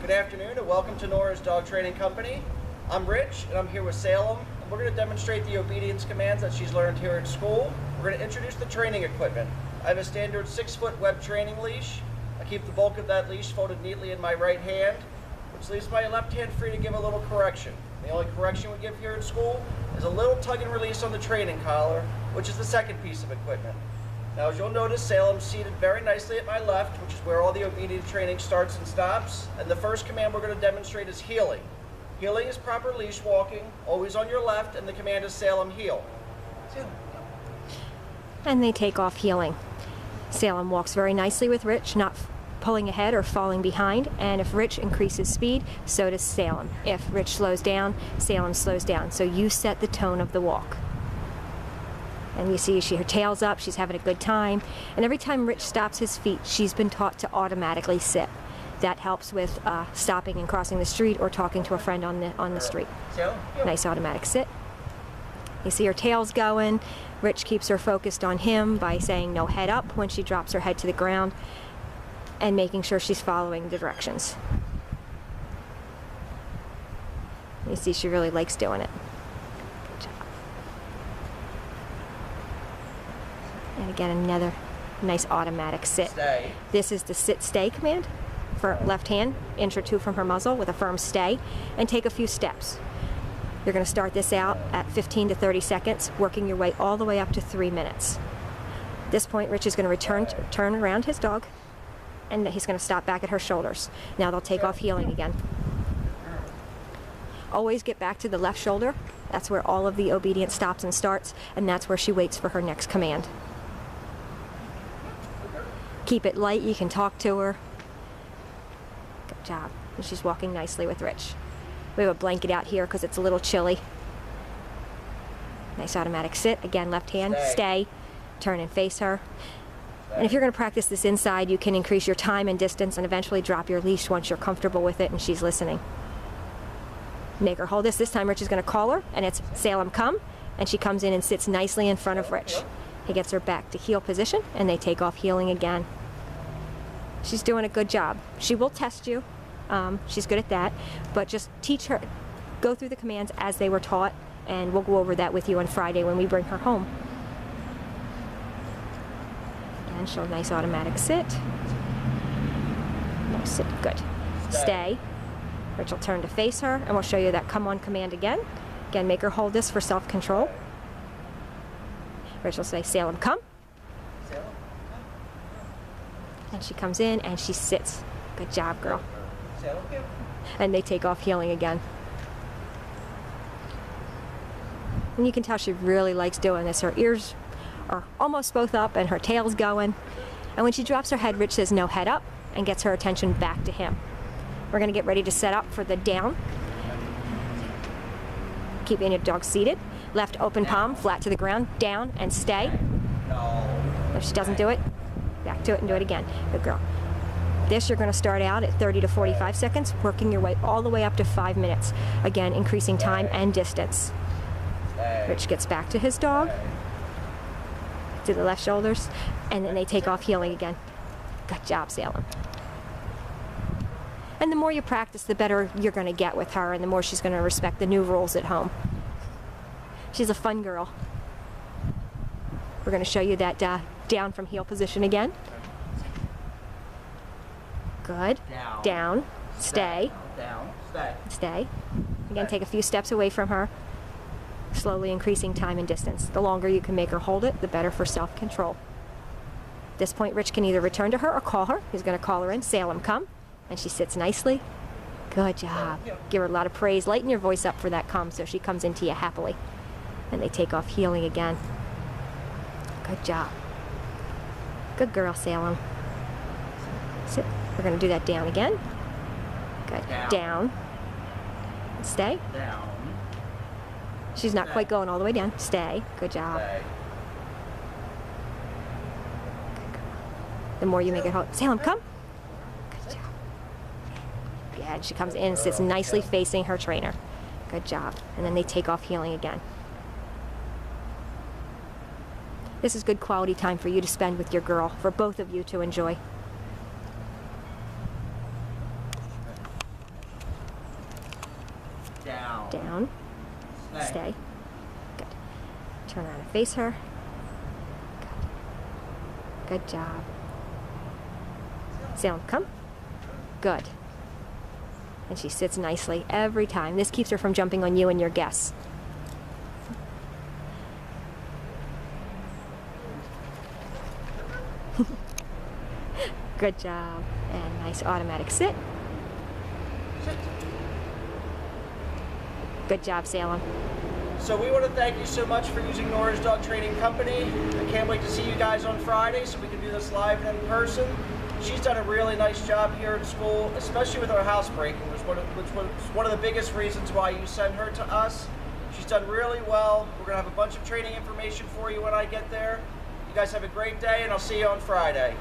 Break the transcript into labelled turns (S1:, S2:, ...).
S1: Good afternoon and welcome to Nora's Dog Training Company. I'm Rich and I'm here with Salem. And we're going to demonstrate the obedience commands that she's learned here at school. We're going to introduce the training equipment. I have a standard 6-foot web training leash. I keep the bulk of that leash folded neatly in my right hand, which leaves my left hand free to give a little correction. The only correction we give here at school is a little tug and release on the training collar, which is the second piece of equipment. Now, as you'll notice, Salem's seated very nicely at my left, which is where all the obedience training starts and stops. And the first command we're going to demonstrate is heeling. Heeling is proper leash walking, always on your left, and the command is Salem, heel.
S2: And they take off heeling. Salem walks very nicely with Rich, not pulling ahead or falling behind. And if Rich increases speed, so does Salem. If Rich slows down, Salem slows down. So you set the tone of the walk. And you see her tail's up, she's having a good time. And every time Rich stops his feet, she's been taught to automatically sit. That helps with stopping and crossing the street or talking to a friend on the street. Nice automatic sit. You see her tail's going. Rich keeps her focused on him by saying no head up when she drops her head to the ground and making sure she's following the directions. You see she really likes doing it. And again, another nice automatic sit.
S1: Stay.
S2: This is the sit-stay command for left hand. Inch or two from her muzzle with a firm stay, and take a few steps. You're going to start this out at 15 to 30 seconds, working your way all the way up to 3 minutes. At this point, Rich is going to turn around his dog, and he's going to stop back at her shoulders. Now they'll take off heeling again. Always get back to the left shoulder. That's where all of the obedience stops and starts, and that's where she waits for her next command. Keep it light, you can talk to her. Good job. And she's walking nicely with Rich. We have a blanket out here because it's a little chilly. Nice automatic sit. Again, left hand, stay, turn and face her. And if you're going to practice this inside, you can increase your time and distance and eventually drop your leash once you're comfortable with it and she's listening. Make her hold this. This time Rich is going to call her, and it's Salem, come. And she comes in and sits nicely in front of Rich. He gets her back to heel position, and they take off heeling again. She's doing a good job. She will test you. She's good at that. But just teach her, go through the commands as they were taught, and we'll go over that with you on Friday when we bring her home. Again, show a nice automatic sit. Nice sit, good. Stay. Rich will turn to face her, and we'll show you that come on command again. Again, make her hold this for self-control. Rich will say, Salem, come. And she comes in and she sits. Good job, girl. And they take off heeling again. And you can tell she really likes doing this. Her ears are almost both up and her tail's going. And when she drops her head, Rich says no head up and gets her attention back to him. We're going to get ready to set up for the down. Keeping your dog seated. Left open palm, flat to the ground, down and stay. If she doesn't do it, back to it and do it again. Good girl. This you're going to start out at 30 to 45 seconds, working your way all the way up to 5 minutes. Again, increasing time and distance. Rich gets back to his dog, to the left shoulders, and then they take off heeling again. Good job, Salem. And the more you practice, the better you're going to get with her, and the more she's going to respect the new rules at home. She's a fun girl. We're going to show you that down from heel position again. Good. Down. Stay.
S1: Down. Stay.
S2: Stay. Again, take a few steps away from her, slowly increasing time and distance. The longer you can make her hold it, the better for self-control. At this point, Rich can either return to her or call her. He's going to call her in. Salem, come. And she sits nicely. Good job. Give her a lot of praise. Lighten your voice up for that come so she comes into you happily. And they take off heeling again. Good job. Good girl, Salem. Sit. We're going to do that down again. Good. Down. Stay.
S1: Down.
S2: She's not quite going all the way down. Stay. Good job.
S1: Stay.
S2: The more you make it hold. Salem, come. Good job. Yeah, and she comes in and sits nicely facing her trainer. Good job. And then they take off heeling again. This is good quality time for you to spend with your girl, for both of you to enjoy.
S1: Down.
S2: Down. Stay. Good. Turn around and face her. Good. Good job. Salem, come. Good. And she sits nicely every time. This keeps her from jumping on you and your guests. Good job. And nice automatic sit. Good job, Salem.
S1: So we want to thank you so much for using Nora's Dog Training Company. I can't wait to see you guys on Friday so we can do this live and in person. She's done a really nice job here at school, especially with our housebreaking, which was one of the biggest reasons why you sent her to us. She's done really well. We're going to have a bunch of training information for you when I get there. You guys have a great day, and I'll see you on Friday.